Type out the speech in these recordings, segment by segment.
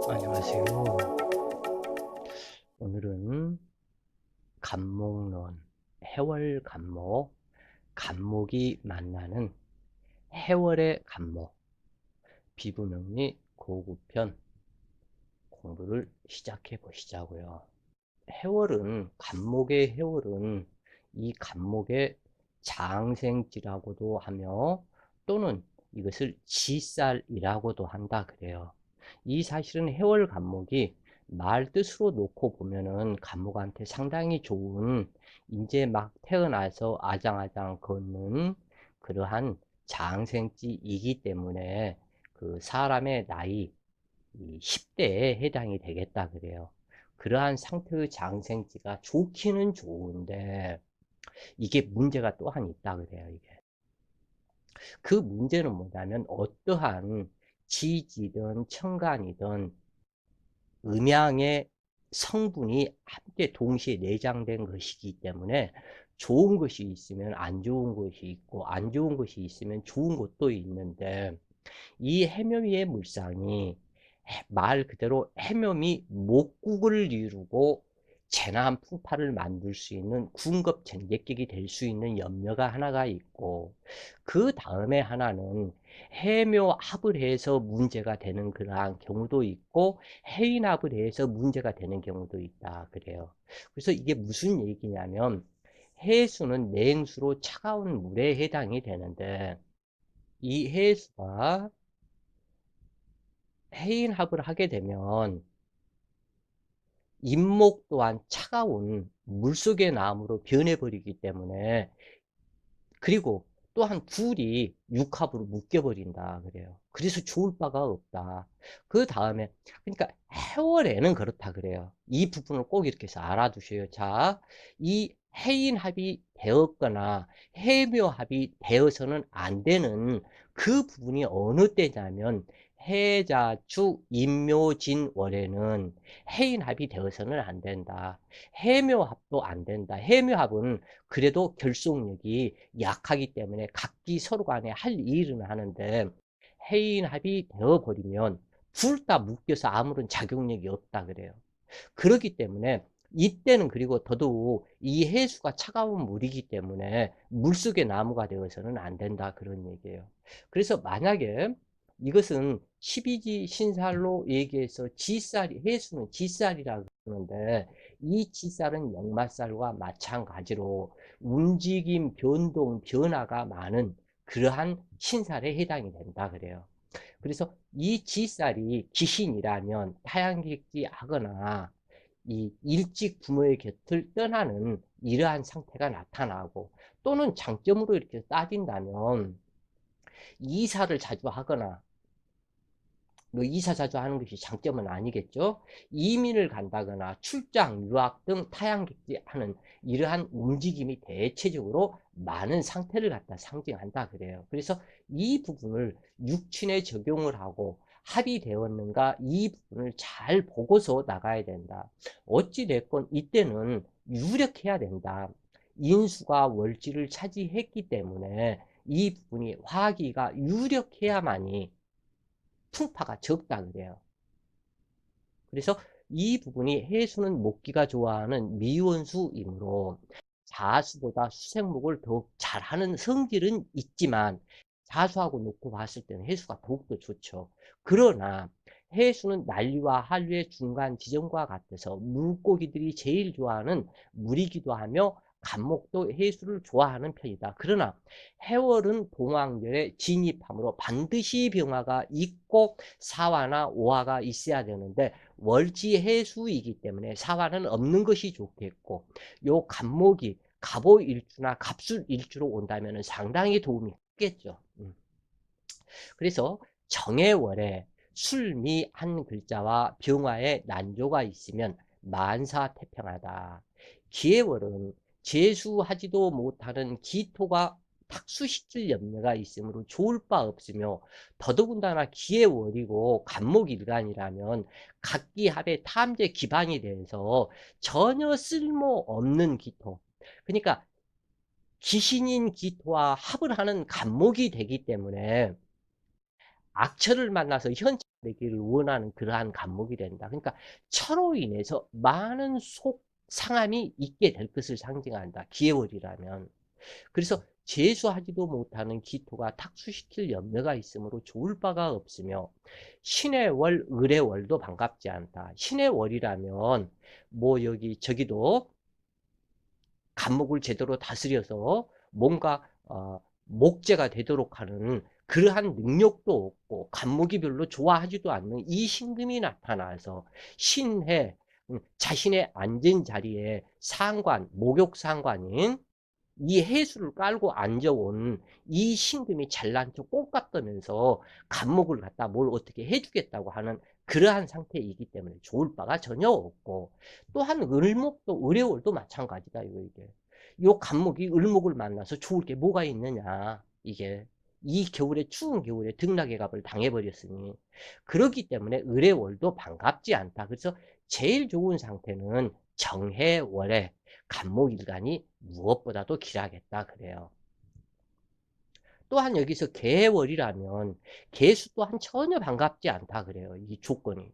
안녕하세요. 오늘은 간목론, 해월 간목, 간목이 만나는 해월의 간목, 비분명리 고구편 공부를 시작해 보시자고요. 간목의 해월은 이 간목의 장생지라고도 하며 또는 이것을 지살이라고도 한다 그래요. 이 사실은 해월 간목이 말 뜻으로 놓고 보면은 간목한테 상당히 좋은, 이제 막 태어나서 아장아장 걷는 그러한 장생지이기 때문에 그 사람의 나이 10대에 해당이 되겠다 그래요. 그러한 상태의 장생지가 좋기는 좋은데 이게 문제가 또한 있다 그래요. 이게 그 문제는 뭐냐면, 어떠한 지지든 청간이든 음양의 성분이 함께 동시에 내장된 것이기 때문에 좋은 것이 있으면 안 좋은 것이 있고 안 좋은 것이 있으면 좋은 것도 있는데, 이 해묘미의 물상이 말 그대로 해묘미 목국을 이루고 재난 풍파를 만들 수 있는 군급전객격이 될 수 있는 염려가 하나가 있고, 그 다음에 하나는 해묘합을 해서 문제가 되는 그러한 경우도 있고 해인합을 해서 문제가 되는 경우도 있다 그래요. 그래서 이게 무슨 얘기냐면, 해수는 냉수로 차가운 물에 해당이 되는데, 이 해수가 해인합을 하게 되면 인목 또한 차가운 물속의 나무로 변해버리기 때문에, 그리고 또한 굴이 육합으로 묶여버린다 그래요. 그래서 좋을 바가 없다. 그 다음에, 그러니까 해월에는 그렇다 그래요. 이 부분을 꼭 이렇게 해서 알아두셔요. 자, 이 해인합이 되었거나 해묘합이 되어서는 안 되는 그 부분이 어느 때냐면, 해자축 임묘진월에는 해인합이 되어서는 안 된다. 해묘합도 안 된다. 해묘합은 그래도 결속력이 약하기 때문에 각기 서로 간에 할 일은 하는데, 해인합이 되어버리면 둘 다 묶여서 아무런 작용력이 없다 그래요. 그렇기 때문에 이때는, 그리고 더더욱 이 해수가 차가운 물이기 때문에 물속의 나무가 되어서는 안 된다 그런 얘기예요. 그래서 만약에 이것은 12지 신살로 얘기해서 지살이, 해수는 지살이라고 그러는데, 이 지살은 역마살과 마찬가지로 움직임, 변동, 변화가 많은 그러한 신살에 해당이 된다 그래요. 그래서 이 지살이 귀신이라면 타양객지 하거나 이 일찍 부모의 곁을 떠나는 이러한 상태가 나타나고, 또는 장점으로 이렇게 따진다면 이사를 자주 하거나, 뭐 이사 자주 하는 것이 장점은 아니겠죠. 이민을 간다거나 출장, 유학 등 타향객지 하는 이러한 움직임이 대체적으로 많은 상태를 갖다 상징한다 그래요. 그래서 이 부분을 육친에 적용을 하고 합이 되었는가, 이 부분을 잘 보고서 나가야 된다. 어찌 됐건 이때는 유력해야 된다. 인수가 월지를 차지했기 때문에 이 부분이 화기가 유력해야만이 풍파가 적다 그래요. 그래서 이 부분이, 해수는 목기가 좋아하는 미원수이므로 자수보다 수생목을 더욱 잘하는 성질은 있지만, 자수하고 놓고 봤을 때는 해수가 더욱더 좋죠. 그러나 해수는 난리와 한류의 중간 지점과 같아서 물고기들이 제일 좋아하는 물이기도 하며 간목도 해수를 좋아하는 편이다. 그러나 해월은 동황열에 진입함으로 반드시 병화가 있고 사화나 오화가 있어야 되는데, 월지해수이기 때문에 사화는 없는 것이 좋겠고, 요 간목이 갑오일주나 갑술일주로 온다면 상당히 도움이 크겠죠. 그래서 정해월에 술미 한 글자와 병화에 난조가 있으면 만사태평하다. 기해월은 재수하지도 못하는 기토가 탁수시킬 염려가 있으므로 좋을 바 없으며, 더더군다나 기해월이고 간목일간이라면 각기합의 탐제 기반이 돼서 전혀 쓸모없는 기토, 그러니까 귀신인 기토와 합을 하는 간목이 되기 때문에 악처를 만나서 현처가 되기를 원하는 그러한 간목이 된다. 그러니까 처로 인해서 많은 속 상함이 있게 될 것을 상징한다. 기해월이라면. 그래서 재수하지도 못하는 기토가 탁수시킬 염려가 있으므로 좋을 바가 없으며, 신의 월, 을의 월도 반갑지 않다. 신의 월이라면 뭐 여기 저기도 간목을 제대로 다스려서 뭔가 목재가 되도록 하는 그러한 능력도 없고 간목이 별로 좋아하지도 않는 이 신금이 나타나서 신해, 자신의 앉은 자리에 상관, 목욕상관인 이 해수를 깔고 앉아온 이 신금이 잘난 척 꼴값 떠면서 간목을 갖다 뭘 어떻게 해주겠다고 하는 그러한 상태이기 때문에 좋을 바가 전혀 없고, 또한 을목도 을해월도 마찬가지다. 이게 요 간목이 을목을 만나서 좋을 게 뭐가 있느냐. 이게 이 겨울에 추운 겨울에 등락의 갑을 당해버렸으니 그렇기 때문에 을해월도 반갑지 않다. 그래서 제일 좋은 상태는 정해월에 간목일간이 무엇보다도 길하겠다 그래요. 또한 여기서 개월이라면 개수 또한 전혀 반갑지 않다 그래요. 이 조건이.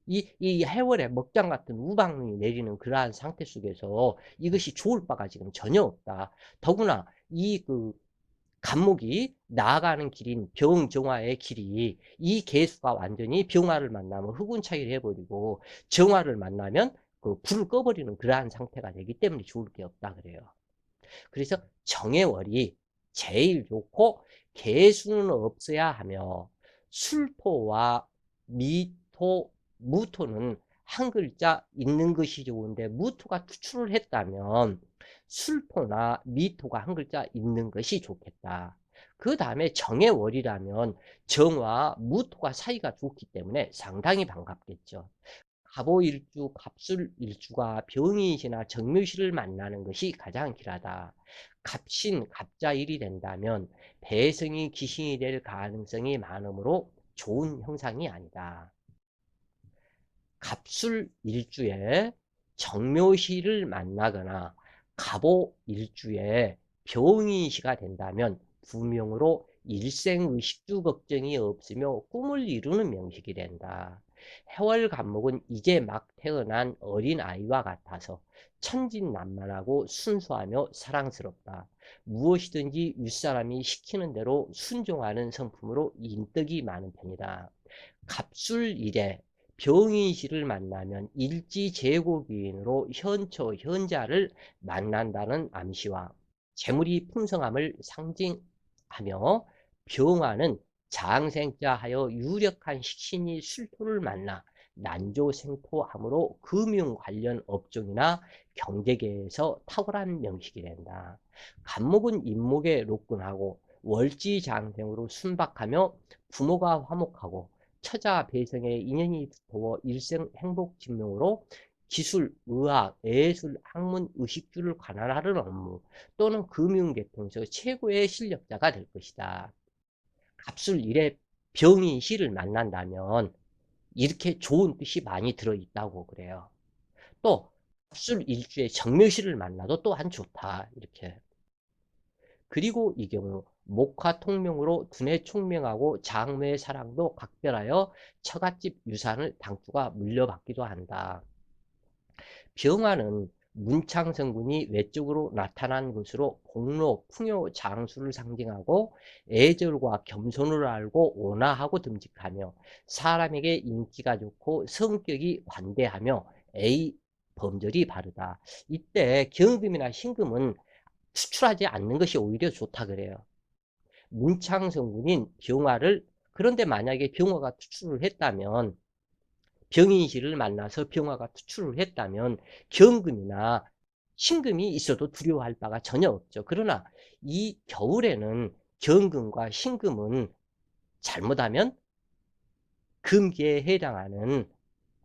이 해월에 먹장 같은 우방이 내리는 그러한 상태 속에서 이것이 좋을 바가 지금 전혀 없다. 더구나 이 간목이 나아가는 길인 병정화의 길이 이 개수가 완전히 병화를 만나면 흑운 차이를 해버리고 정화를 만나면 그 불을 꺼버리는 그러한 상태가 되기 때문에 좋을 게 없다 그래요. 그래서 정해월이 제일 좋고 개수는 없어야 하며, 술토와 미토, 무토는 한 글자 있는 것이 좋은데 무토가 투출을 했다면 술토나 미토가 한 글자 있는 것이 좋겠다. 그 다음에 정해월이라면 정화, 무토가 사이가 좋기 때문에 상당히 반갑겠죠. 갑오일주, 갑술일주가 병인시나 정묘시를 만나는 것이 가장 길하다. 갑신, 갑자일이 된다면 배성이 기신이 될 가능성이 많으므로 좋은 형상이 아니다. 갑술일주에 정묘시를 만나거나 갑오일주에 병인시가 된다면 부명으로 일생의식주 걱정이 없으며 꿈을 이루는 명식이 된다. 해월 간목은 이제 막 태어난 어린아이와 같아서 천진난만하고 순수하며 사랑스럽다. 무엇이든지 윗사람이 시키는 대로 순종하는 성품으로 인덕이 많은 편이다. 갑술일에 병인시를 만나면 일지제고기인으로 현처, 현자를 만난다는 암시와 재물이 풍성함을 상징하며, 병화는 장생자 하여 유력한 식신이 술토를 만나 난조생토하므로 금융 관련 업종이나 경제계에서 탁월한 명식이 된다. 간목은 인목에禄근하고 월지장생으로 순박하며 부모가 화목하고 처자 배성에 인연이 두터워 일생 행복진명으로 기술, 의학, 예술, 학문, 의식주를 관할하는 업무 또는 금융계통에서 최고의 실력자가 될 것이다. 갑술 일에 병인시를 만난다면 이렇게 좋은 뜻이 많이 들어있다고 그래요. 또 갑술 일주에 정묘시를 만나도 또한 좋다. 이렇게. 그리고 이 경우 목화통명으로 두뇌 총명하고 장묘의 사랑도 각별하여 처갓집 유산을 당주가 물려받기도 한다. 병화는 문창성군이 외적으로 나타난 것으로 공로, 풍요, 장수를 상징하고 애절과 겸손을 알고 온화하고 듬직하며 사람에게 인기가 좋고 성격이 관대하며 범절이 바르다. 이때 경금이나 신금은 수출하지 않는 것이 오히려 좋다 그래요. 문창성군인 병화를, 그런데 만약에 병화가 투출을 했다면, 병인시를 만나서 병화가 투출을 했다면 경금이나 신금이 있어도 두려워할 바가 전혀 없죠. 그러나 이 겨울에는 경금과 신금은 잘못하면 금기에 해당하는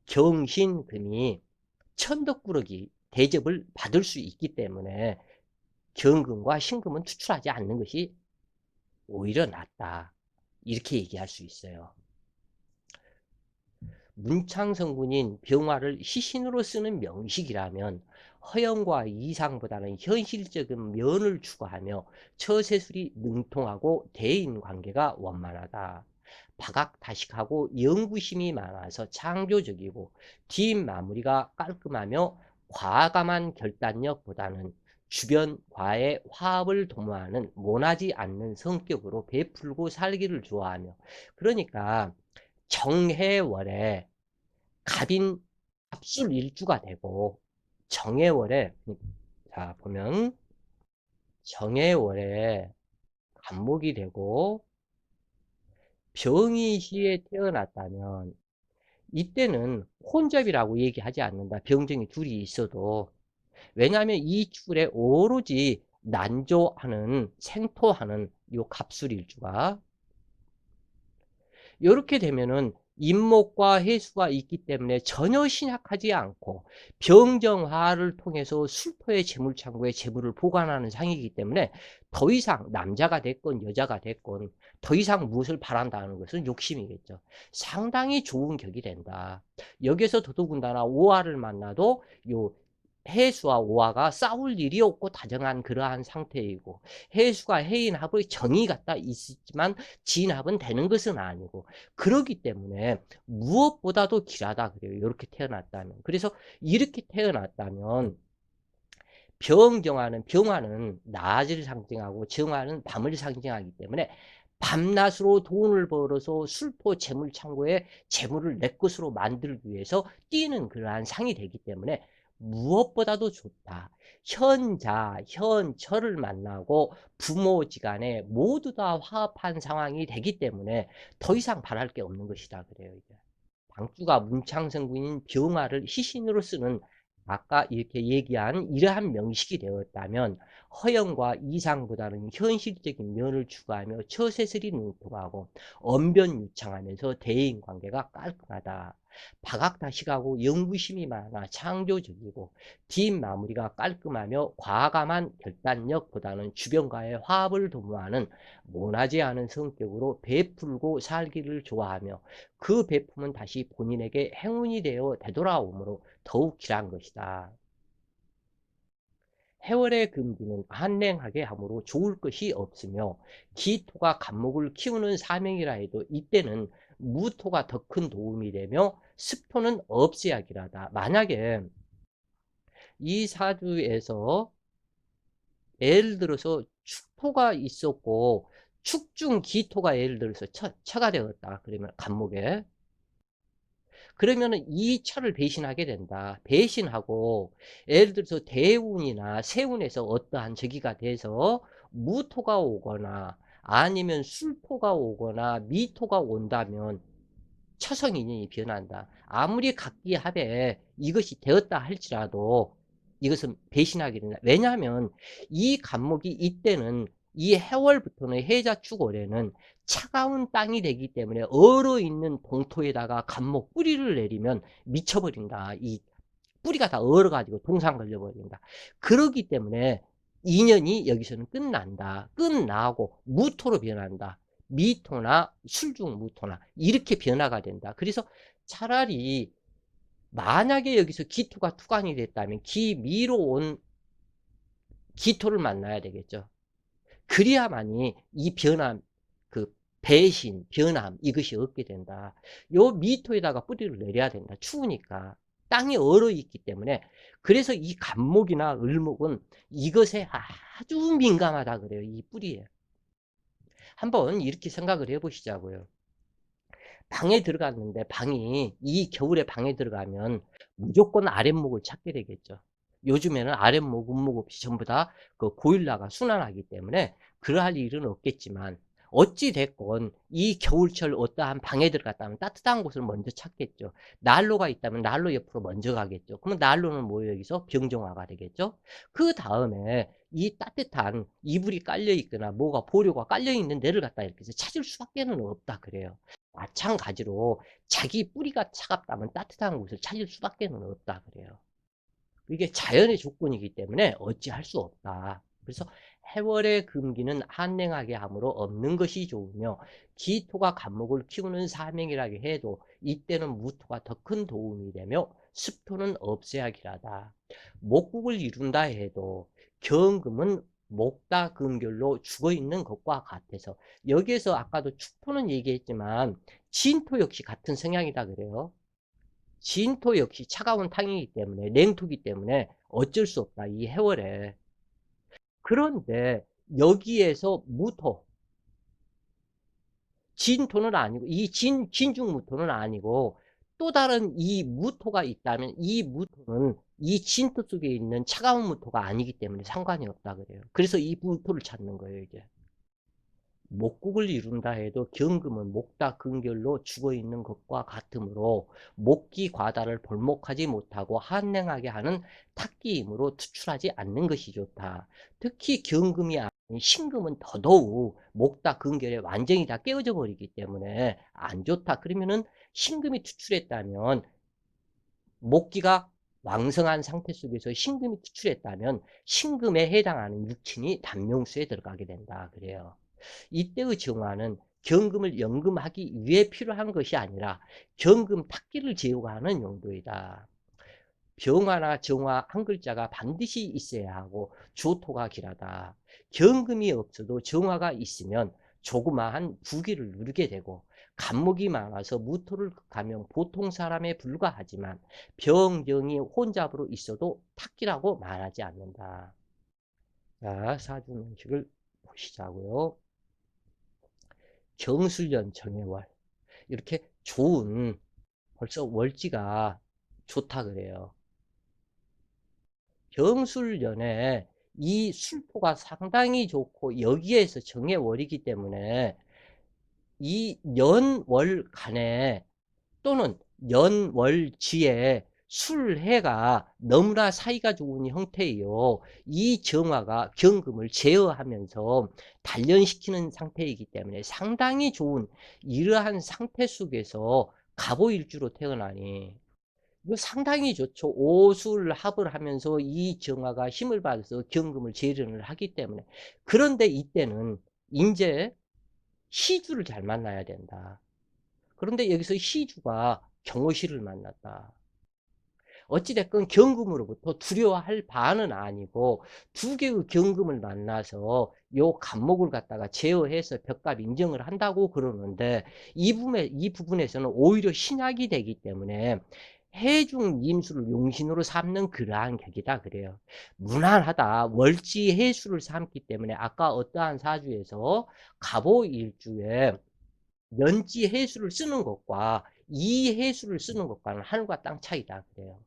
경신금이 천덕꾸러기 대접을 받을 수 있기 때문에 경금과 신금은 투출하지 않는 것이 오히려 낫다. 이렇게 얘기할 수 있어요. 문창성군인 병화를 시신으로 쓰는 명식이라면 허영과 이상보다는 현실적인 면을 추구하며 처세술이 능통하고 대인관계가 원만하다. 박학다식하고 연구심이 많아서 창조적이고 뒷마무리가 깔끔하며 과감한 결단력보다는 주변과의 화합을 도모하는 모나지 않는 성격으로 베풀고 살기를 좋아하며, 그러니까 정해월에 갑인 갑술일주가 되고 정해월에, 자 보면 정해월에 간목이 되고 병이시에 태어났다면 이때는 혼접이라고 얘기하지 않는다. 병정이 둘이 있어도. 왜냐하면 이 축에 오로지 난조하는 생토하는 요 갑술일주가, 이렇게 되면은 임목과 해수가 있기 때문에 전혀 신약하지 않고 병정화를 통해서 술토의 재물창고에 재물을 보관하는 상이기 때문에 더 이상 남자가 됐건 여자가 됐건 더 이상 무엇을 바란다는 것은 욕심이겠죠. 상당히 좋은 격이 된다. 여기서 더더군다나 오화를 만나도 요 해수와 오화가 싸울 일이 없고 다정한 그러한 상태이고, 해수가 해인합의 정이 갖다 있지만 진합은 되는 것은 아니고, 그러기 때문에 무엇보다도 길하다 그래요. 이렇게 태어났다면. 그래서 이렇게 태어났다면 병화는 낮을 상징하고 정화는 밤을 상징하기 때문에 밤낮으로 돈을 벌어서 술토 재물창고에 재물을 내 것으로 만들기 위해서 뛰는 그러한 상이 되기 때문에 무엇보다도 좋다. 현자, 현철을 만나고 부모지간에 모두 다 화합한 상황이 되기 때문에 더 이상 바랄 게 없는 것이다 그래요. 이제. 방주가 문창성군인 병화를 희신으로 쓰는 아까 이렇게 얘기한 이러한 명식이 되었다면 허영과 이상보다는 현실적인 면을 추구하며 처세술이 능통하고 언변유창하면서 대인관계가 깔끔하다. 박학다식하고 연구심이 많아 창조적이고 뒷마무리가 깔끔하며 과감한 결단력보다는 주변과의 화합을 도모하는 모나지 않은 성격으로 베풀고 살기를 좋아하며 그 베품은 다시 본인에게 행운이 되어 되돌아오므로 더욱 길한 것이다. 해월의 금기는 한랭하게 하므로 좋을 것이 없으며 기토가 간목을 키우는 사명이라 해도 이때는 무토가 더 큰 도움이 되며 습토는 없애야기라다. 만약에 이 사주에서 예를 들어서 축토가 있었고 축중 기토가 예를 들어서 처가 되었다. 그러면 간목에, 그러면은 이 철을 배신하게 된다. 배신하고 예를 들어서 대운이나 세운에서 어떠한 저기가 돼서 무토가 오거나 아니면 술토가 오거나 미토가 온다면 처성인연이 변한다. 아무리 각기합에 이것이 되었다 할지라도 이것은 배신하게 된다. 왜냐하면 이 간목이 이때는 이 해월부터는 해자축월에는 차가운 땅이 되기 때문에 얼어있는 동토에다가 간목 뿌리를 내리면 미쳐버린다. 이 뿌리가 다 얼어가지고 동상 걸려버린다. 그러기 때문에 인연이 여기서는 끝난다. 끝나고 무토로 변한다. 미토나 술중 무토나 이렇게 변화가 된다. 그래서 차라리 만약에 여기서 기토가 투관이 됐다면 기미로 온 기토를 만나야 되겠죠. 그래야만이 이 변함, 그 배신, 변함 이것이 없게 된다. 요 미토에다가 뿌리를 내려야 된다. 추우니까. 땅이 얼어 있기 때문에. 그래서 이 간목이나 을목은 이것에 아주 민감하다 그래요. 이 뿌리에. 한번 이렇게 생각을 해보시자고요. 방에 들어갔는데 방이 이 겨울에 방에 들어가면 무조건 아랫목을 찾게 되겠죠. 요즘에는 아랫목, 윗목 없이 전부 다 그 보일러가 순환하기 때문에 그러할 일은 없겠지만 어찌 됐건 이 겨울철 어떠한 방에 들어갔다면 따뜻한 곳을 먼저 찾겠죠. 난로가 있다면 난로 옆으로 먼저 가겠죠. 그러면 난로는 뭐 여기서 병정화가 되겠죠. 그 다음에 이 따뜻한 이불이 깔려 있거나 뭐가 보료가 깔려 있는 데를 갖다 이렇게 해서 찾을 수밖에는 없다 그래요. 마찬가지로 자기 뿌리가 차갑다면 따뜻한 곳을 찾을 수밖에 없다 그래요. 이게 자연의 조건이기 때문에 어찌할 수 없다. 그래서 해월의 금기는 한랭하게 함으로 없는 것이 좋으며 기토가 간목을 키우는 사명이라고 해도 이때는 무토가 더 큰 도움이 되며 습토는 없어야 길하다. 목국을 이룬다 해도 경금은 목다 금결로 죽어있는 것과 같아서 여기에서 아까도 축토는 얘기했지만 진토 역시 같은 성향이다 그래요. 진토 역시 차가운 탕이기 때문에 냉토기 때문에 어쩔 수 없다 이 해월에. 그런데 여기에서 무토 진토는 아니고 이 진중무토는 아니고 또 다른 이 무토가 있다면 이 무토는 이 진토 속에 있는 차가운 무토가 아니기 때문에 상관이 없다 그래요. 그래서 이 무토를 찾는 거예요 이게. 목국을 이룬다 해도 경금은 목다 근결로 죽어있는 것과 같으므로 목기 과다를 볼목하지 못하고 한랭하게 하는 탁기이므로 투출하지 않는 것이 좋다. 특히 경금이 아닌 신금은 더더욱 목다 근결에 완전히 다 깨어져 버리기 때문에 안 좋다. 그러면은 신금이 투출했다면 목기가 왕성한 상태 속에서 신금이 투출했다면 신금에 해당하는 육친이 단명수에 들어가게 된다. 그래요. 이때의 정화는 경금을 연금하기 위해 필요한 것이 아니라 경금 탁기를 제어하는 용도이다. 병화나 정화 한 글자가 반드시 있어야 하고 조토가 길하다. 경금이 없어도 정화가 있으면 조그마한 부귀를 누리게 되고 간목이 많아서 무토를 극하면 보통 사람에 불과하지만 병정이 혼잡으로 있어도 탁기라고 말하지 않는다. 자, 사주명식을 보시자고요. 경술년 정해월 이렇게 좋은 벌써 월지가 좋다 그래요. 경술년에 이 술토가 상당히 좋고 여기에서 정해월이기 때문에 이 연월 간에 또는 연월지에 술해가 너무나 사이가 좋은 형태이요. 이 정화가 경금을 제어하면서 단련시키는 상태이기 때문에 상당히 좋은 이러한 상태 속에서 갑오일주로 태어나니 이거 상당히 좋죠. 오술합을 하면서 이 정화가 힘을 받아서 경금을 재련을 하기 때문에. 그런데 이때는 이제 시주를 잘 만나야 된다. 그런데 여기서 시주가 경호시를 만났다. 어찌됐건 경금으로부터 두려워할 바는 아니고 두 개의 경금을 만나서 요 간목을 갖다가 제어해서 벽값 인정을 한다고 그러는데 이 부분에서는 오히려 신약이 되기 때문에 해중 임수를 용신으로 삼는 그러한 격이다 그래요. 무난하다. 월지 해수를 삼기 때문에 아까 어떠한 사주에서 갑오일주에 연지 해수를 쓰는 것과 이 해수를 쓰는 것과는 하늘과 땅 차이다 그래요.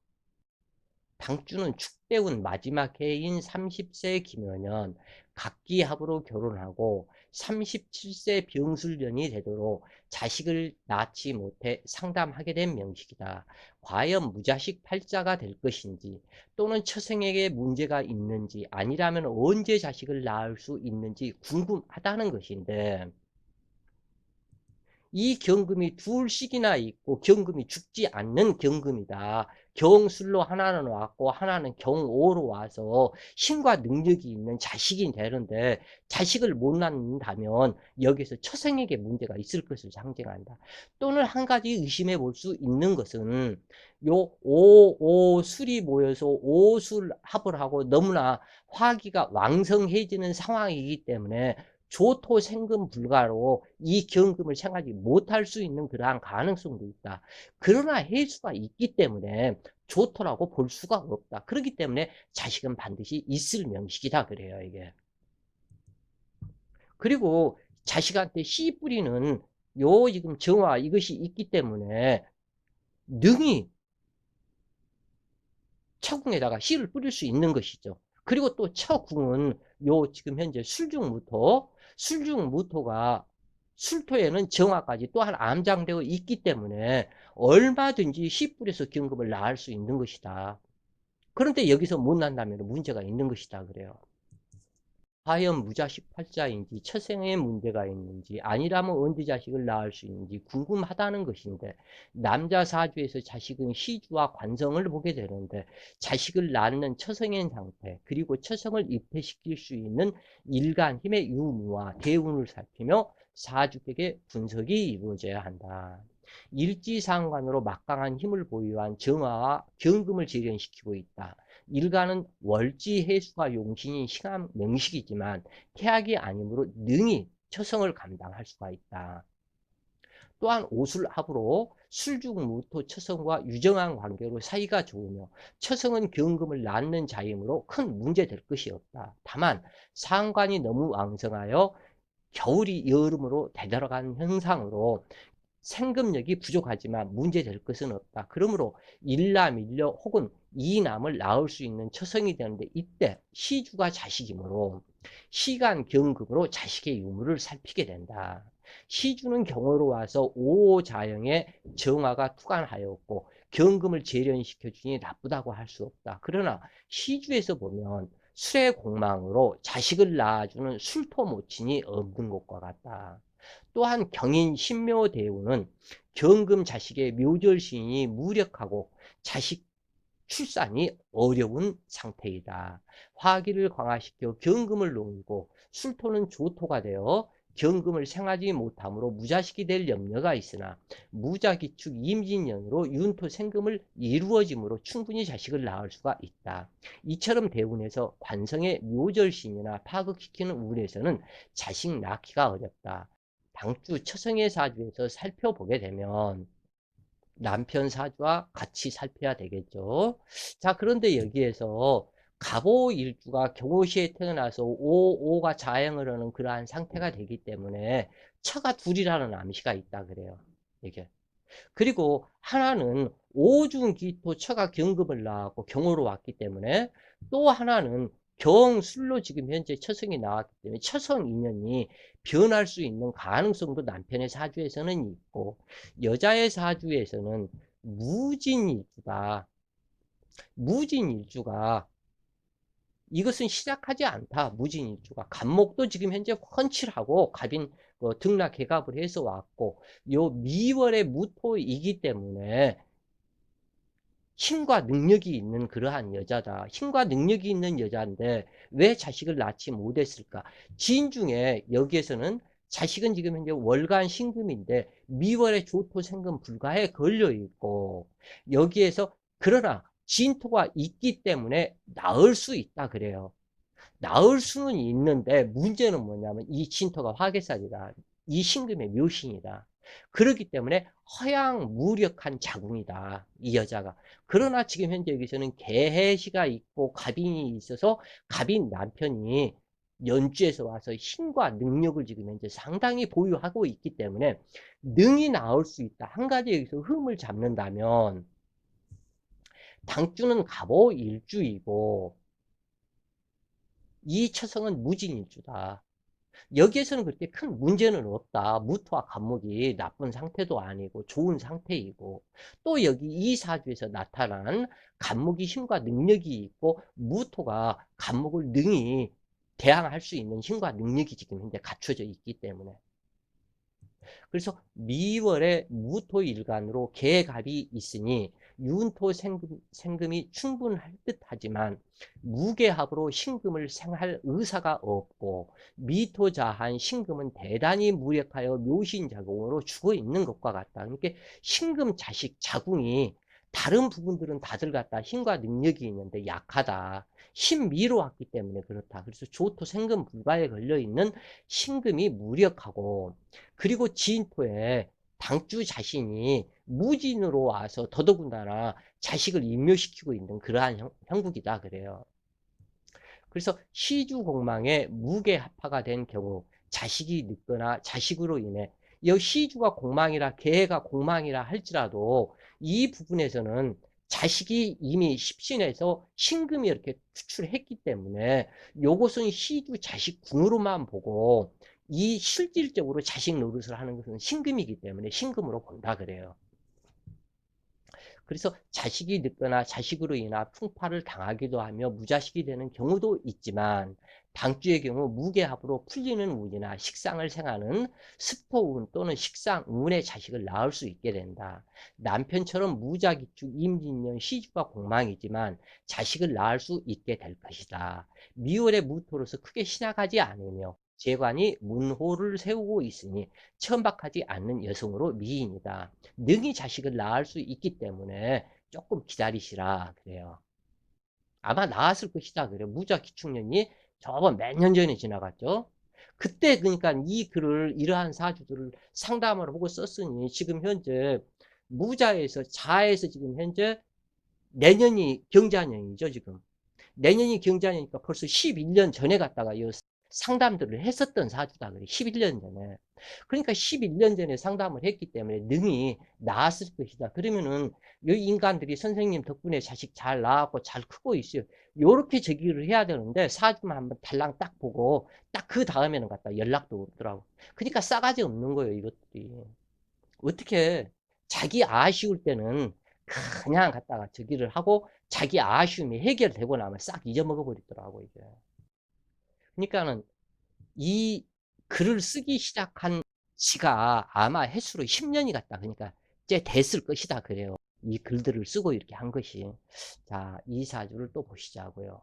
당주는 축배운 마지막 해인 30세 기묘년 각기합으로 결혼하고 37세 병술년이 되도록 자식을 낳지 못해 상담하게 된 명식이다. 과연 무자식 팔자가 될 것인지 또는 처생에게 문제가 있는지 아니라면 언제 자식을 낳을 수 있는지 궁금하다는 것인데 이 경금이 둘씩이나 있고 경금이 죽지 않는 경금이다. 경술로 하나는 왔고 하나는 경오로 와서 힘과 능력이 있는 자식이 되는데 자식을 못 낳는다면 여기서 처생에게 문제가 있을 것을 상징한다. 또는 한 가지 의심해 볼 수 있는 것은 요 오술이 모여서 오술합을 하고 너무나 화기가 왕성해지는 상황이기 때문에 조토 생금 불가로 이 경금을 생각하지 못할 수 있는 그러한 가능성도 있다. 그러나 해수가 있기 때문에 조토라고 볼 수가 없다. 그렇기 때문에 자식은 반드시 있을 명식이다 그래요 이게. 그리고 자식한테 씨 뿌리는 요 지금 정화 이것이 있기 때문에 능히 처궁에다가 씨를 뿌릴 수 있는 것이죠. 그리고 또 처궁은 요 지금 현재 술중무토가 술토에는 정화까지 또한 암장되어 있기 때문에 얼마든지 씨 뿌려서 경금을 낳을 수 있는 것이다. 그런데 여기서 못 낳는다면 문제가 있는 것이다 그래요. 과연 무자식 팔자인지 처생에 문제가 있는지 아니라면 언제 자식을 낳을 수 있는지 궁금하다는 것인데 남자 사주에서 자식은 시주와 관성을 보게 되는데 자식을 낳는 처생인 상태 그리고 처성을 입퇴시킬 수 있는 일간 힘의 유무와 대운을 살피며 사주격의 분석이 이루어져야 한다. 일지상관으로 막강한 힘을 보유한 정화와 경금을 재련시키고 있다. 일간은 월지해수가 용신인 신암 명식이지만 태학이 아니므로 능히 처성을 감당할 수가 있다. 또한 오술합으로 술중무토 처성과 유정한 관계로 사이가 좋으며 처성은 경금을 낳는 자이므로 큰 문제될 것이 없다. 다만 상관이 너무 왕성하여 겨울이 여름으로 되돌아가는 현상으로 생금력이 부족하지만 문제될 것은 없다. 그러므로 일남일녀 혹은 이남을 낳을 수 있는 처성이 되는데 이때 시주가 자식이므로 시간 경금으로 자식의 유무를 살피게 된다. 시주는 경으로 와서 오자영의 정화가 투간하였고 경금을 재련시켜 주니 나쁘다고 할 수 없다. 그러나 시주에서 보면 술의 공망으로 자식을 낳아주는 술토모친이 없는 것과 같다. 또한 경인 신묘대우는 경금 자식의 묘절신이 무력하고 자식 출산이 어려운 상태이다. 화기를 강화시켜 경금을 놓이고 술토는 조토가 되어 경금을 생하지 못하므로 무자식이 될 염려가 있으나 무자기축 임진년으로 윤토 생금을 이루어짐으로 충분히 자식을 낳을 수가 있다. 이처럼 대운에서 관성의 묘절신이나 파극시키는 운에서는 자식 낳기가 어렵다. 당주 처성의 사주에서 살펴보게 되면 남편 사주와 같이 살펴야 되겠죠. 자, 그런데 여기에서 갑오 일주가 경호시에 태어나서 오가 자행을 하는 그러한 상태가 되기 때문에 처가 둘이라는 암시가 있다 그래요. 이게. 그리고 하나는 오중기토 처가 경금을 낳았고 경호로 왔기 때문에 또 하나는 경술로 지금 현재 처성이 나왔기 때문에 처성 인연이 변할 수 있는 가능성도 남편의 사주에서는 있고 여자의 사주에서는 무진일주가 무진일주가 이것은 시작하지 않다. 무진일주가 간목도 지금 현재 헌칠하고 갑인 등락개갑을 해서 왔고 요 미월의 무토이기 때문에 힘과 능력이 있는 그러한 여자다. 힘과 능력이 있는 여자인데 왜 자식을 낳지 못했을까? 지인 중에 여기에서는 자식은 지금 현재 월간 신금인데 미월의 조토 생금 불가에 걸려 있고 여기에서 그러나 진토가 있기 때문에 낳을 수 있다 그래요. 낳을 수는 있는데 문제는 뭐냐면 이 진토가 화개살이다. 이 신금의 묘신이다. 그렇기 때문에 허양무력한 자궁이다. 이 여자가. 그러나 지금 현재 여기서는 개해시가 있고 갑인이 있어서 갑인 남편이 연주에서 와서 힘과 능력을 지금 현재 상당히 보유하고 있기 때문에 능히 나올 수 있다. 한 가지 여기서 흠을 잡는다면 당주는 갑오 일주이고 이 처성은 무진일주다. 여기에서는 그렇게 큰 문제는 없다. 무토와 간목이 나쁜 상태도 아니고 좋은 상태이고 또 여기 이 사주에서 나타난 간목이 힘과 능력이 있고 무토가 간목을 능히 대항할 수 있는 힘과 능력이 지금 현재 갖춰져 있기 때문에 그래서 미월에 무토일간으로 개갑이 있으니 윤토 생금이 충분할 듯 하지만 무계합으로 신금을 생할 의사가 없고 미토자한 신금은 대단히 무력하여 묘신자궁으로 죽어 있는 것과 같다. 그러니까 신금 자식 자궁이 다른 부분들은 다들 갖다 힘과 능력이 있는데 약하다. 신미로 왔기 때문에 그렇다. 그래서 조토 생금 불가에 걸려 있는 신금이 무력하고 그리고 지인토에 당주 자신이 무진으로 와서 더더군다나 자식을 임묘시키고 있는 그러한 형국이다 그래요. 그래서 시주공망에 무계합화가 된 경우 자식이 늦거나 자식으로 인해 이 시주가 공망이라 계해가 공망이라 할지라도 이 부분에서는 자식이 이미 십신에서 신금이 이렇게 투출했기 때문에 요것은 시주 자식 궁으로만 보고 이 실질적으로 자식 노릇을 하는 것은 신금이기 때문에 신금으로 본다 그래요. 그래서 자식이 늦거나 자식으로 인한 풍파를 당하기도 하며 무자식이 되는 경우도 있지만 당주의 경우 무계합으로 풀리는 운이나 식상을 생하는 습토운 또는 식상운의 자식을 낳을 수 있게 된다. 남편처럼 무자기축 임진년 시주가 공망이지만 자식을 낳을 수 있게 될 것이다. 미월의 무토로서 크게 신약하지 않으며 재관이 문호를 세우고 있으니 천박하지 않는 여성으로 미인이다. 능히 자식을 낳을 수 있기 때문에 조금 기다리시라 그래요. 아마 나았을 것이다 그래요. 무자 기축년이 저번 몇 년 전에 지나갔죠. 그때 그러니까 이 글을 이러한 사주들을 상담을 하고 썼으니 지금 현재 무자에서 자에서 지금 현재 내년이 경자년이죠 지금. 내년이 경자년이니까 벌써 11년 전에 갔다가 이 상담들을 했었던 사주다 그래. 11년 전에. 그러니까 11년 전에 상담을 했기 때문에 능히 나았을 것이다. 그러면은 이 인간들이 선생님 덕분에 자식 잘 낳았고 잘 크고 있어요. 요렇게 제기를 해야 되는데 사주만 한번 달랑 딱 보고 딱 그 다음에는 갖다 연락도 없더라고. 그러니까 싸가지 없는 거예요, 이것들이. 어떻게 자기 아쉬울 때는 그냥 갖다가 저기를 하고 자기 아쉬움이 해결되고 나면 싹 잊어먹어 버리더라고 이게. 그러니까는 이 글을 쓰기 시작한 지가 아마 횟수로 10년이 갔다. 그러니까 이제 됐을 것이다 그래요. 이 글들을 쓰고 이렇게 한 것이. 자, 이 사주를 또 보시자고요.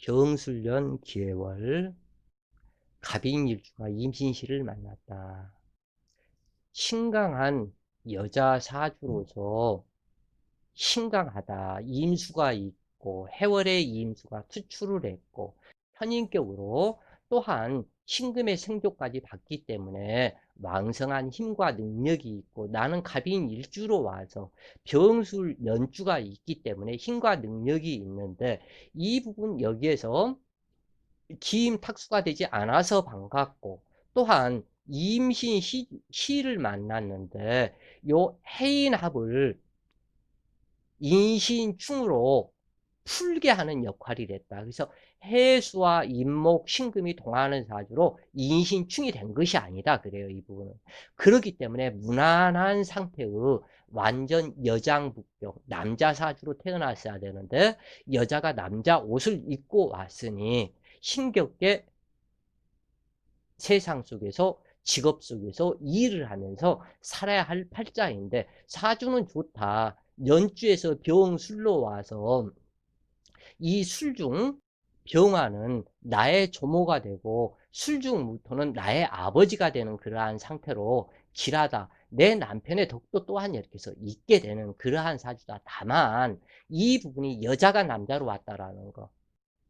병술년 기해월 갑인일주가 임신시를 만났다. 신강한 여자 사주로서 신강하다. 임수가 있고 해월의 임수가 투출을 했고 편인격으로 또한 신금의 생조까지 받기 때문에 왕성한 힘과 능력이 있고 나는 갑인 일주로 와서 병술 연주가 있기 때문에 힘과 능력이 있는데 이 부분 여기에서 기임 탁수가 되지 않아서 반갑고 또한 임신 시를 만났는데 요 해인합을 인신충으로 풀게 하는 역할이 됐다. 그래서 해수와 임목, 신금이 동하는 사주로 인신충이 된 것이 아니다. 그래요, 이 부분은. 그렇기 때문에 무난한 상태의 완전 여장북경, 남자 사주로 태어났어야 되는데 여자가 남자 옷을 입고 왔으니 힘겹게 세상 속에서 직업 속에서 일을 하면서 살아야 할 팔자인데 사주는 좋다. 연주에서 병술로 와서 이 술중 병화는 나의 조모가 되고 술중 무토는 나의 아버지가 되는 그러한 상태로 길하다. 내 남편의 덕도 또한 이렇게 해서 있게 되는 그러한 사주다. 다만 이 부분이 여자가 남자로 왔다라는 거.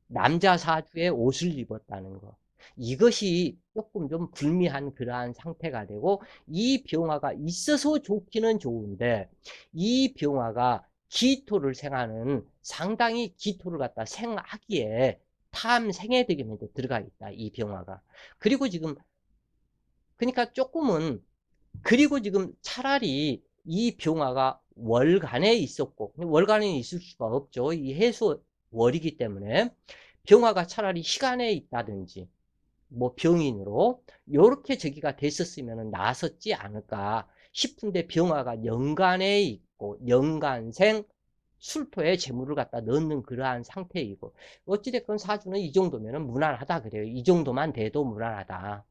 남자 사주에 옷을 입었다는 거. 이것이 조금 좀 불미한 그러한 상태가 되고 이 병화가 있어서 좋기는 좋은데 이 병화가 기토를 생하는 상당히 기토를 갖다 생하기에 탐생에 되게 들어가 있다. 이 병화가. 그리고 지금 그러니까 조금은 그리고 지금 차라리 이 병화가 월간에 있었고 월간에 있을 수가 없죠. 이 해수 월이기 때문에 병화가 차라리 시간에 있다든지 뭐 병인으로 이렇게 저기가 됐었으면 나섰지 않을까 싶은데 병화가 연간에 있고 연간생 술토에 재물을 갖다 넣는 그러한 상태이고 어찌됐건 사주는 이 정도면 무난하다 그래요. 이 정도만 돼도 무난하다.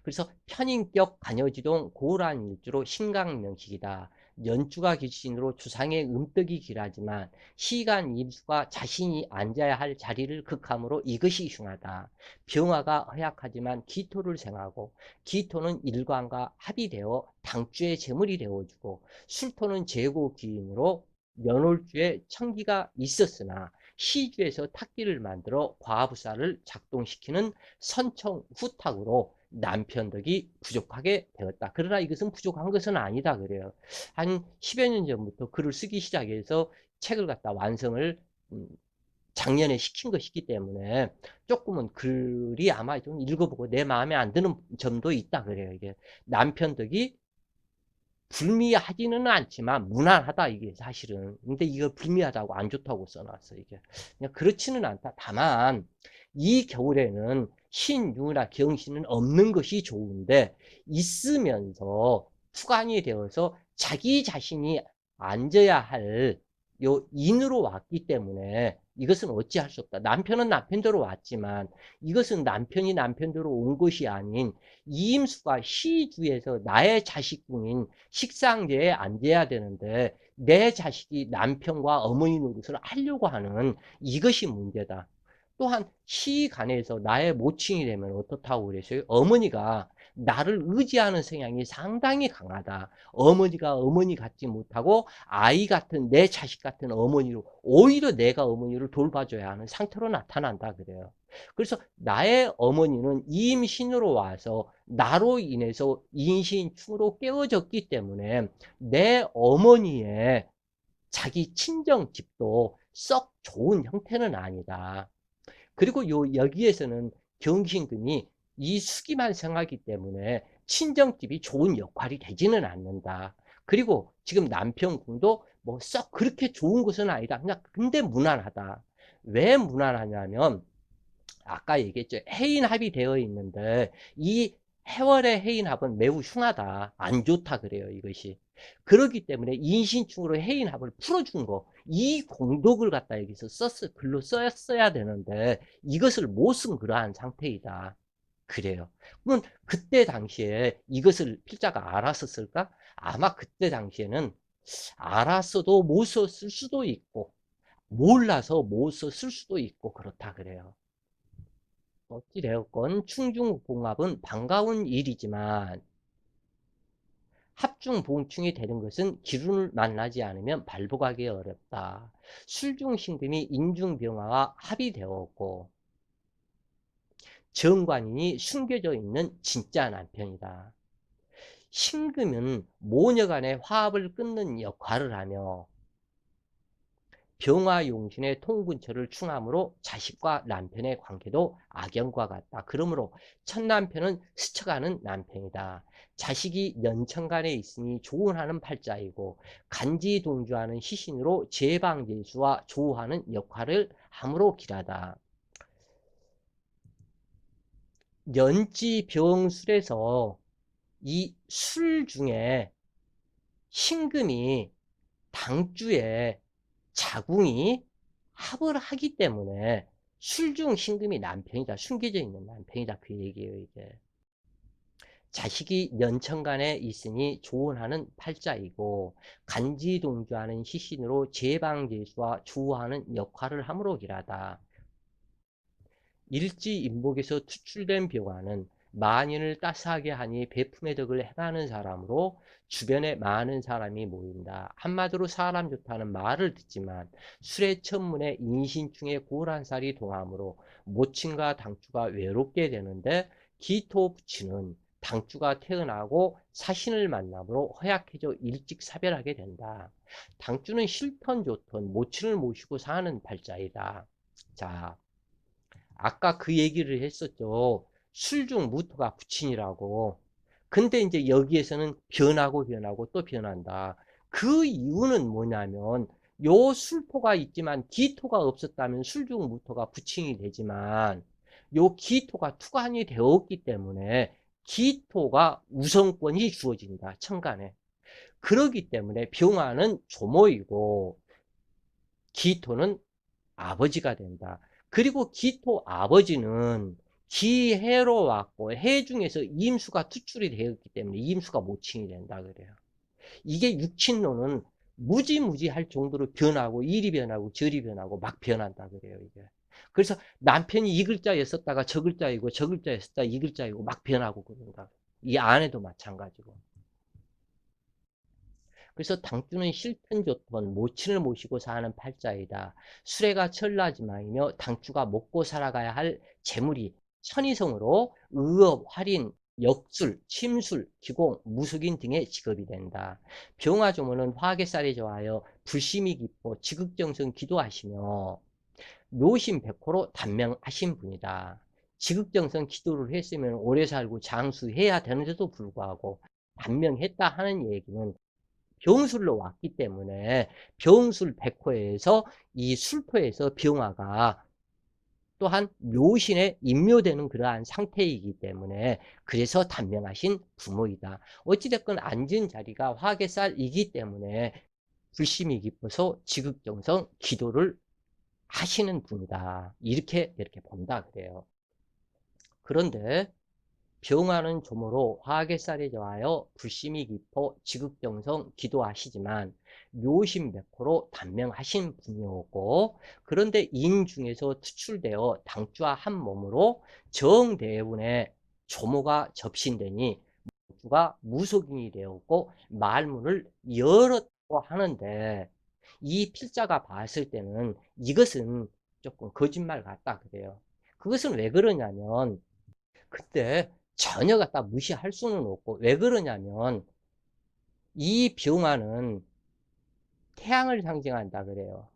그래서 편인격 관여지동 고란 일주로 신강명식이다. 연주가 기신으로 주상의 음덕이 길하지만 시간 임수가 자신이 앉아야 할 자리를 극함으로 이것이 흉하다. 병화가 허약하지만 기토를 생하고 기토는 일관과 합의되어 당주의 재물이 되어주고 술토는 재고 기인으로 연월주에 청기가 있었으나 시주에서 탁기를 만들어 과부사를 작동시키는 선청후탁으로 남편 덕이 부족하게 되었다. 그러나 이것은 부족한 것은 아니다 그래요. 한 10여 년 전부터 글을 쓰기 시작해서 책을 갖다 완성을 작년에 시킨 것이기 때문에 조금은 글이 아마 좀 읽어보고 내 마음에 안 드는 점도 있다 그래요. 이게 남편 덕이 불미하지는 않지만 무난하다 이게 사실은. 근데 이거 불미하다고 안 좋다고 써놨어 이게. 그냥 그렇지는 않다. 다만 이 겨울에는 신유나 경신은 없는 것이 좋은데 있으면서 투간이 되어서 자기 자신이 앉아야 할 요 인으로 왔기 때문에 이것은 어찌할 수 없다. 남편은 남편대로 왔지만 이것은 남편이 남편대로 온 것이 아닌 이임수가 시주에서 나의 자식궁인 식상제에 앉아야 되는데 내 자식이 남편과 어머니 노릇을 하려고 하는 이것이 문제다. 또한 시간에서 나의 모친이 되면 어떻다고 그랬어요? 어머니가 나를 의지하는 성향이 상당히 강하다. 어머니가 어머니 같지 못하고 아이 같은 내 자식 같은 어머니로 오히려 내가 어머니를 돌봐줘야 하는 상태로 나타난다 그래요. 그래서 나의 어머니는 임신으로 와서 나로 인해서 인신충으로 깨어졌기 때문에 내 어머니의 자기 친정집도 썩 좋은 형태는 아니다. 그리고 여기에서는 경신금이 이 수기만 생하기 때문에 친정집이 좋은 역할이 되지는 않는다. 그리고 지금 남편궁도 뭐 썩 그렇게 좋은 것은 아니다. 그냥 근데 무난하다. 왜 무난하냐면 아까 얘기했죠. 해인합이 되어 있는데 이 해월의 해인합은 매우 흉하다. 안 좋다 그래요. 이것이. 그렇기 때문에 인신충으로 해인합을 풀어준 거. 이 공덕을 갖다 여기서 글로 썼어야 되는데 이것을 못 쓴 그러한 상태이다. 그래요. 그러면 그때 당시에 이것을 필자가 알았었을까? 아마 그때 당시에는 알았어도 못 썼을 수도 있고 몰라서 못 썼을 수도 있고 그렇다 그래요. 어찌되었건 충중봉합은 반가운 일이지만 합중봉충이 되는 것은 기운을 만나지 않으면 발복하기 어렵다. 술중신금이 인중병화와 합이 되었고 정관인이 숨겨져 있는 진짜 남편이다. 신금은 모녀 간의 화합을 끊는 역할을 하며 병화용신의 통근처를 충함으로 자식과 남편의 관계도 악연과 같다. 그러므로 첫 남편은 스쳐가는 남편이다. 자식이 연천간에 있으니 조언하는 팔자이고 간지동주하는 시신으로 제방제수와 조하는 역할을 함으로 길하다. 연지병술에서 이 술 중에 신금이 당주에 자궁이 합을 하기 때문에 술중 신금이 남편이다. 숨겨져 있는 남편이다. 그 얘기예요, 이게. 자식이 연천간에 있으니 조언하는 팔자이고 간지동주하는 시신으로 제방제수와 주호하는 역할을 함으로 길하다. 일지인복에서 투출된 병화는 만인을 따스하게 하니 베품의 덕을 행하는 사람으로 주변에 많은 사람이 모인다. 한마디로 사람 좋다는 말을 듣지만 술의 천문에 인신충의 고란살이 동하므로 모친과 당주가 외롭게 되는데 기토부치는 당주가 태어나고 사신을 만남으로 허약해져 일찍 사별하게 된다. 당주는 싫던 좋던 모친을 모시고 사는 팔자이다. 자, 아까 그 얘기를 했었죠. 술중 무토가 부친이라고. 근데 이제 여기에서는 변하고 또 변한다. 그 이유는 뭐냐면 요 술토가 있지만 기토가 없었다면 술중 무토가 부친이 되지만 요 기토가 투관이 되었기 때문에 기토가 우선권이 주어진다. 천간에. 그러기 때문에 병화는 조모이고 기토는 아버지가 된다. 그리고 기토 아버지는 기해로 왔고 해 중에서 임수가 투출이 되었기 때문에 임수가 모친이 된다 그래요. 이게 육친론은 무지무지할 정도로 변하고 이리 변하고 저리 변하고 막 변한다 그래요. 이게. 그래서 남편이 이 글자였었다가 저 글자이고 저 글자였었다 이 글자이고 막 변하고 그런다. 이 아내도 마찬가지고. 그래서 당주는 실편 좋던 모친을 모시고 사는 팔자이다. 수레가 천라지망이며 당주가 먹고 살아가야 할 재물이 천이성으로 의업, 활인, 역술, 침술, 기공, 무속인 등의 직업이 된다. 병화조문은 화개살에 좋아하여 불심이 깊고 지극정성 기도하시며 묘심백호로 단명하신 분이다. 지극정성 기도를 했으면 오래 살고 장수해야 되는데도 불구하고 단명했다 하는 얘기는 병술로 왔기 때문에 병술 백호에서 이 술토에서 병화가 또한 묘신에 임묘되는 그러한 상태이기 때문에 그래서 단명하신 부모이다. 어찌됐건 앉은 자리가 화개살이기 때문에 불심이 깊어서 지극정성 기도를 하시는 분이다. 이렇게 본다 그래요. 그런데 병화는 조모로 화개살이 좋아요 불심이 깊어 지극정성 기도하시지만 묘심백호로 단명하신 분이었고, 그런데 인 중에서 투출되어 당주와 한 몸으로 정대운에 조모가 접신되니 주가 무속인이 되었고 말문을 열었다고 하는데, 이 필자가 봤을 때는 이것은 조금 거짓말 같다 그래요. 그것은 왜 그러냐면, 그때 전혀 갖다 무시할 수는 없고, 왜 그러냐면 이 병화는 태양을 상징한다 그래요.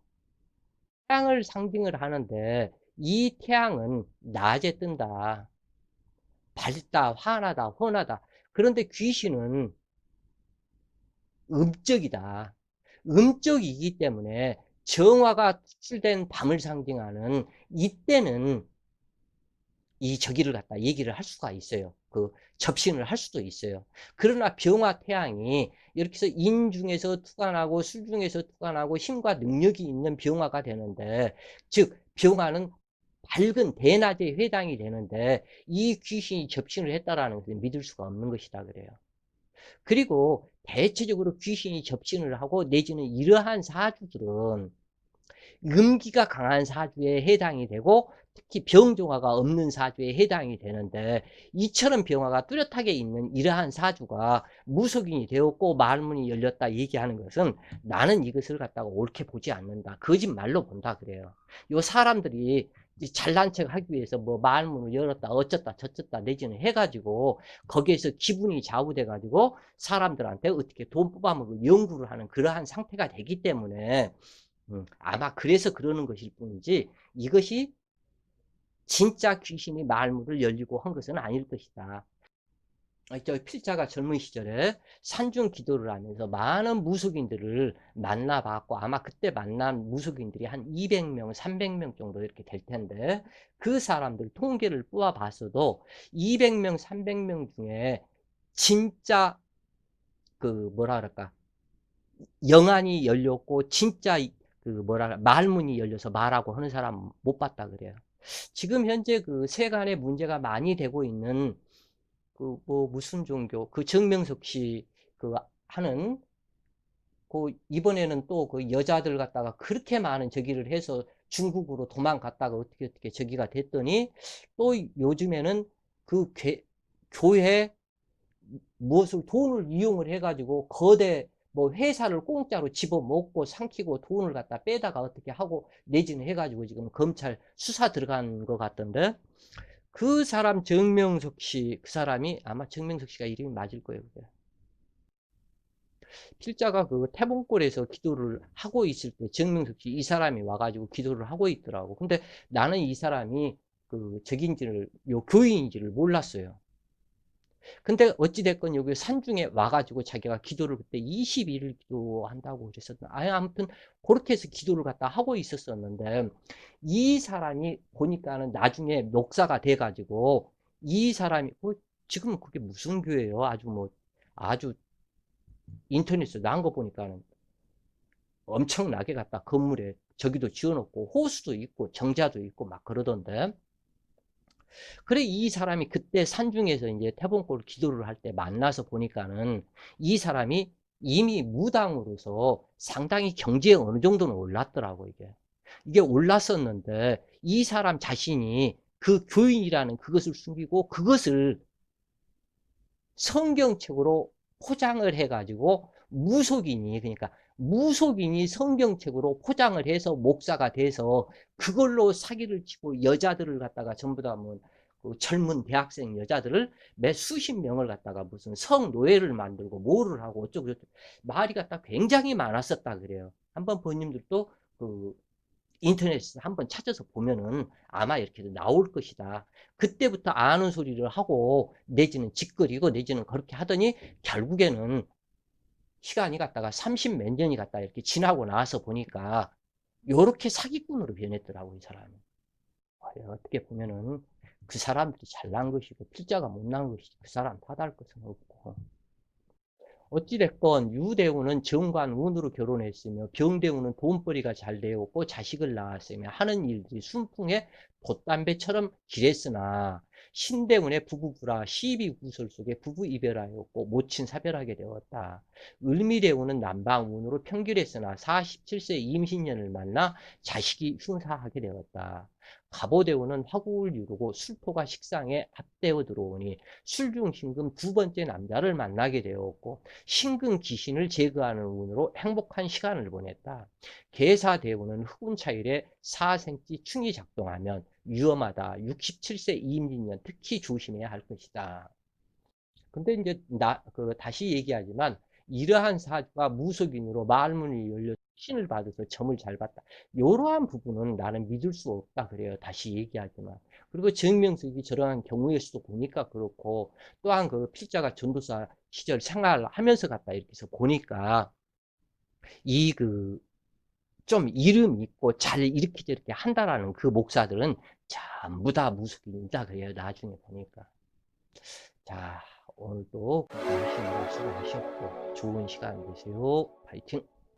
태양을 상징을 하는데 이 태양은 낮에 뜬다, 밝다, 환하다, 훤하다. 그런데 귀신은 음적이다. 음적이기 때문에 정화가 투출된 밤을 상징하는 이때는 이 저기를 갖다 얘기를 할 수가 있어요. 그 접신을 할 수도 있어요. 그러나 병화 태양이 이렇게 해서 인 중에서 투관하고 술 중에서 투관하고 힘과 능력이 있는 병화가 되는데, 즉 병화는 밝은 대낮에 해당이 되는데 이 귀신이 접신을 했다라는 것을 믿을 수가 없는 것이다 그래요. 그리고 대체적으로 귀신이 접신을 하고 내지는 이러한 사주들은 음기가 강한 사주에 해당이 되고 특히 병조화가 없는 사주에 해당이 되는데, 이처럼 병화가 뚜렷하게 있는 이러한 사주가 무속인이 되었고 말문이 열렸다 얘기하는 것은 나는 이것을 갖다가 옳게 보지 않는다, 거짓말로 본다 그래요. 요 사람들이 잘난 척 하기 위해서 뭐 말문을 열었다 어쩌다 저쩌다 내지는 해가지고 거기에서 기분이 좌우돼 가지고 사람들한테 어떻게 돈 뽑아먹을 연구를 하는 그러한 상태가 되기 때문에 아마 그래서 그러는 것일 뿐이지 이것이 진짜 귀신이 말문을 열리고 한 것은 아닐 것이다. 저 필자가 젊은 시절에 산중 기도를 하면서 많은 무속인들을 만나봤고, 아마 그때 만난 무속인들이 한 200명, 300명 정도 이렇게 될 텐데, 그 사람들 통계를 뽑아봤어도 200명, 300명 중에 진짜 그 뭐라 그럴까, 영안이 열렸고 진짜 그 뭐라 말문이 열려서 말하고 하는 사람 못 봤다 그래요. 지금 현재 그 세간에 문제가 많이 되고 있는 그 뭐 무슨 종교 그 정명석 씨 그 하는 그 이번에는 또 그 여자들 갖다가 그렇게 많은 저기를 해서 중국으로 도망갔다가 어떻게 저기가 됐더니, 또 요즘에는 그 교회 무엇을 돈을 이용을 해가지고 거대 뭐 회사를 공짜로 집어먹고 삼키고 돈을 갖다 빼다가 어떻게 하고 내지는 해가지고 지금 검찰 수사 들어간 것 같던데, 그 사람 정명석 씨, 그 사람이 아마 정명석 씨가 이름이 맞을 거예요. 그게. 필자가 그 태봉골에서 기도를 하고 있을 때 정명석 씨 이 사람이 와가지고 기도를 하고 있더라고. 근데 나는 이 사람이 그 적인지를 요 교인인지를 몰랐어요. 근데 어찌됐건 여기 산중에 와가지고 자기가 기도를 그때 21일 기도한다고 그랬었나? 아무튼 그렇게 해서 기도를 갖다 하고 있었었는데, 이 사람이 보니까는 나중에 목사가 돼가지고 이 사람이 지금 그게 무슨 교회예요? 아주 인터넷에서 나온 거 보니까는 엄청나게 갖다 건물에 저기도 지어놓고 호수도 있고 정자도 있고 막 그러던데, 그래 이 사람이 그때 산중에서 이제 태봉골 기도를 할 때 만나서 보니까는 이 사람이 이미 무당으로서 상당히 경지에 어느 정도는 올랐더라고. 이게 올랐었는데 이 사람 자신이 그 교인이라는 그것을 숨기고 그것을 성경책으로 포장을 해가지고 무속인이, 그러니까 무속인이 성경책으로 포장을 해서 목사가 돼서 그걸로 사기를 치고 여자들을 갖다가 전부 다그 젊은 대학생 여자들을 매 수십 명을 갖다가 무슨 성노예를 만들고 뭐를 하고 어쩌고 저쩌고 말이 갖다 굉장히 많았었다 그래요. 한번 본인들도 그 인터넷에서 한번 찾아서 보면은 아마 이렇게 나올 것이다. 그때부터 아는 소리를 하고 내지는 짓거리고 내지는 그렇게 하더니 결국에는 시간이 갔다가 30 몇 년이 갔다 이렇게 지나고 나서 보니까 요렇게 사기꾼으로 변했더라고 이 사람이. 어떻게 보면은 그 사람들이 잘난 것이고 필자가 못난 것이지 그 사람 탓할 것은 없고. 어찌됐건 유대우는 정관운으로 결혼했으며 병대우는 돈벌이가 잘 되었고 자식을 낳았으며 하는 일들이 순풍에 돛담배처럼 길했으나 신대운의 부부구라 12구설 속에 부부 이별하였고 모친 사별하게 되었다. 을미대운은 남방운으로 평길했으나 47세 임신년을 만나 자식이 흉사하게 되었다. 갑오대운은 화국을 이루고 술토가 식상에 합되어 들어오니 술중신금 두 번째 남자를 만나게 되었고 신금 귀신을 제거하는 운으로 행복한 시간을 보냈다. 계사대운은 흑운차일에 사생지 충이 작동하면 위험하다. 67세 임진년 특히 조심해야 할 것이다. 근데 이제 다시 얘기하지만 이러한 사주가 무속인으로 말문이 열려 신을 받아서 점을 잘 봤다. 이러한 부분은 나는 믿을 수 없다 그래요. 다시 얘기하지만. 그리고 정명석이 저러한 경우의 수도 보니까 그렇고 또한 그 필자가 전도사 시절 생활하면서 갔다 이렇게 해서 보니까 이 좀 이름 있고 잘 이렇게 저렇게 한다라는 그 목사들은 전부 다 무속인이다 그래요. 나중에 보니까. 자, 오늘도 공부하시느라 수고하셨고 좋은 시간 되세요. 파이팅!